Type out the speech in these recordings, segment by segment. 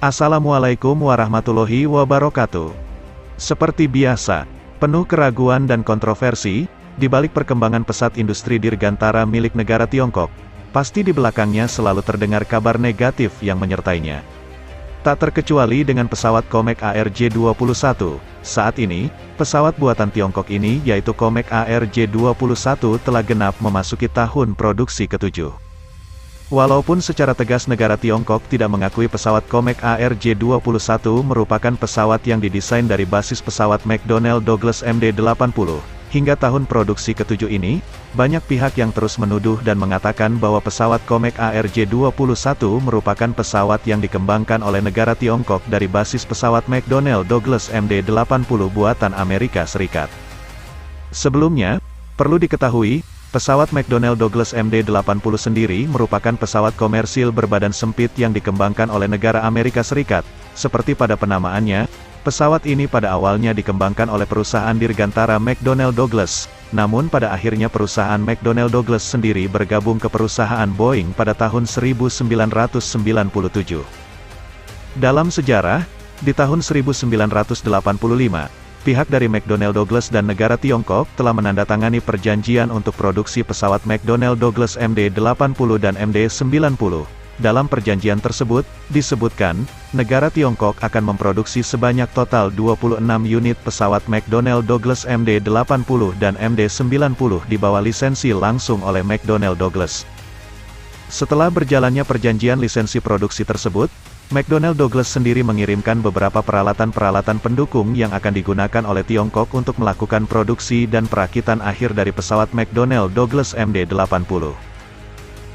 Assalamualaikum warahmatullahi wabarakatuh. Seperti biasa, penuh keraguan dan kontroversi, di balik perkembangan pesat industri dirgantara milik negara Tiongkok, pasti di belakangnya selalu terdengar kabar negatif yang menyertainya. Tak terkecuali dengan pesawat Comac ARJ-21. Saat ini, pesawat buatan Tiongkok ini yaitu Comac ARJ-21 telah genap memasuki tahun produksi ke-7. Walaupun secara tegas negara Tiongkok tidak mengakui pesawat Comac ARJ-21 merupakan pesawat yang didesain dari basis pesawat McDonnell Douglas MD-80, hingga tahun produksi ke-7 ini, banyak pihak yang terus menuduh dan mengatakan bahwa pesawat Comac ARJ-21 merupakan pesawat yang dikembangkan oleh negara Tiongkok dari basis pesawat McDonnell Douglas MD-80 buatan Amerika Serikat. Sebelumnya, perlu diketahui, pesawat McDonnell Douglas MD-80 sendiri merupakan pesawat komersil berbadan sempit yang dikembangkan oleh negara Amerika Serikat. Seperti pada penamaannya, pesawat ini pada awalnya dikembangkan oleh perusahaan dirgantara McDonnell Douglas, namun pada akhirnya perusahaan McDonnell Douglas sendiri bergabung ke perusahaan Boeing pada tahun 1997. Dalam sejarah, di tahun 1985, pihak dari McDonnell Douglas dan negara Tiongkok telah menandatangani perjanjian untuk produksi pesawat McDonnell Douglas MD-80 dan MD-90. Dalam perjanjian tersebut, disebutkan, negara Tiongkok akan memproduksi sebanyak total 26 unit pesawat McDonnell Douglas MD-80 dan MD-90 di bawah lisensi langsung oleh McDonnell Douglas. Setelah berjalannya perjanjian lisensi produksi tersebut, McDonnell Douglas sendiri mengirimkan beberapa peralatan-peralatan pendukung yang akan digunakan oleh Tiongkok untuk melakukan produksi dan perakitan akhir dari pesawat McDonnell Douglas MD-80.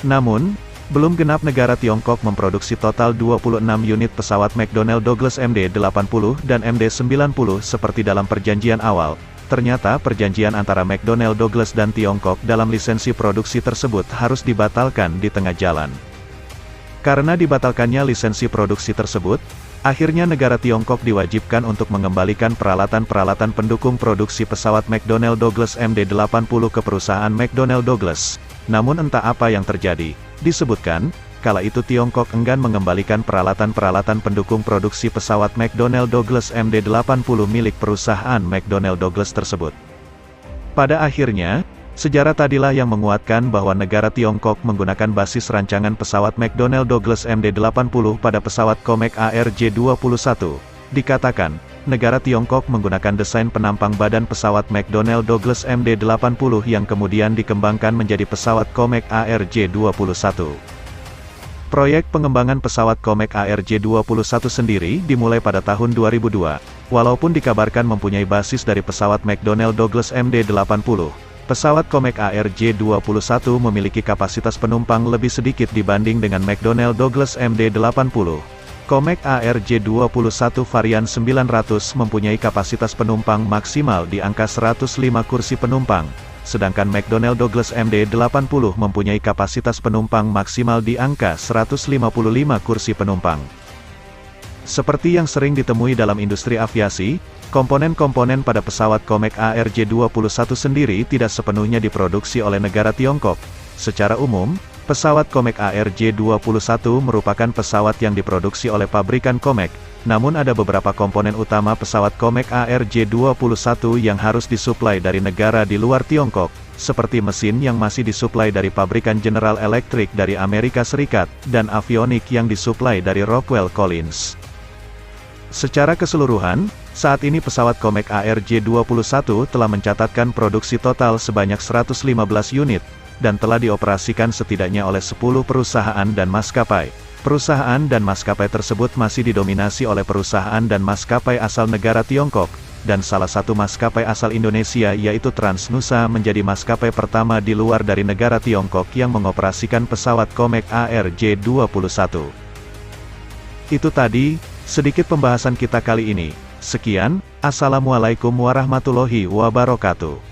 Namun, belum genap negara Tiongkok memproduksi total 26 unit pesawat McDonnell Douglas MD-80 dan MD-90 seperti dalam perjanjian awal. Ternyata perjanjian antara McDonnell Douglas dan Tiongkok dalam lisensi produksi tersebut harus dibatalkan di tengah jalan. Karena dibatalkannya lisensi produksi tersebut, akhirnya negara Tiongkok diwajibkan untuk mengembalikan peralatan-peralatan pendukung produksi pesawat McDonnell Douglas MD-80 ke perusahaan McDonnell Douglas. Namun entah apa yang terjadi, disebutkan, kala itu Tiongkok enggan mengembalikan peralatan-peralatan pendukung produksi pesawat McDonnell Douglas MD-80 milik perusahaan McDonnell Douglas tersebut. Pada akhirnya, sejarah tadilah yang menguatkan bahwa negara Tiongkok menggunakan basis rancangan pesawat McDonnell Douglas MD-80 pada pesawat Comac ARJ-21. Dikatakan, negara Tiongkok menggunakan desain penampang badan pesawat McDonnell Douglas MD-80 yang kemudian dikembangkan menjadi pesawat Comac ARJ-21. Proyek pengembangan pesawat Comac ARJ-21 sendiri dimulai pada tahun 2002. Walaupun dikabarkan mempunyai basis dari pesawat McDonnell Douglas MD-80, pesawat Comac ARJ-21 memiliki kapasitas penumpang lebih sedikit dibanding dengan McDonnell Douglas MD-80. Comac ARJ-21 varian 900 mempunyai kapasitas penumpang maksimal di angka 105 kursi penumpang, sedangkan McDonnell Douglas MD-80 mempunyai kapasitas penumpang maksimal di angka 155 kursi penumpang. Seperti yang sering ditemui dalam industri aviasi, komponen-komponen pada pesawat Comac ARJ-21 sendiri tidak sepenuhnya diproduksi oleh negara Tiongkok. Secara umum, pesawat Comac ARJ-21 merupakan pesawat yang diproduksi oleh pabrikan Comac, namun ada beberapa komponen utama pesawat Comac ARJ-21 yang harus disuplai dari negara di luar Tiongkok, seperti mesin yang masih disuplai dari pabrikan General Electric dari Amerika Serikat, dan avionik yang disuplai dari Rockwell Collins. Secara keseluruhan, saat ini pesawat Comac ARJ-21 telah mencatatkan produksi total sebanyak 115 unit, dan telah dioperasikan setidaknya oleh 10 perusahaan dan maskapai. Perusahaan dan maskapai tersebut masih didominasi oleh perusahaan dan maskapai asal negara Tiongkok, dan salah satu maskapai asal Indonesia yaitu Transnusa menjadi maskapai pertama di luar dari negara Tiongkok yang mengoperasikan pesawat Comac ARJ-21. Itu tadi sedikit pembahasan kita kali ini. Sekian, Assalamualaikum warahmatullahi wabarakatuh.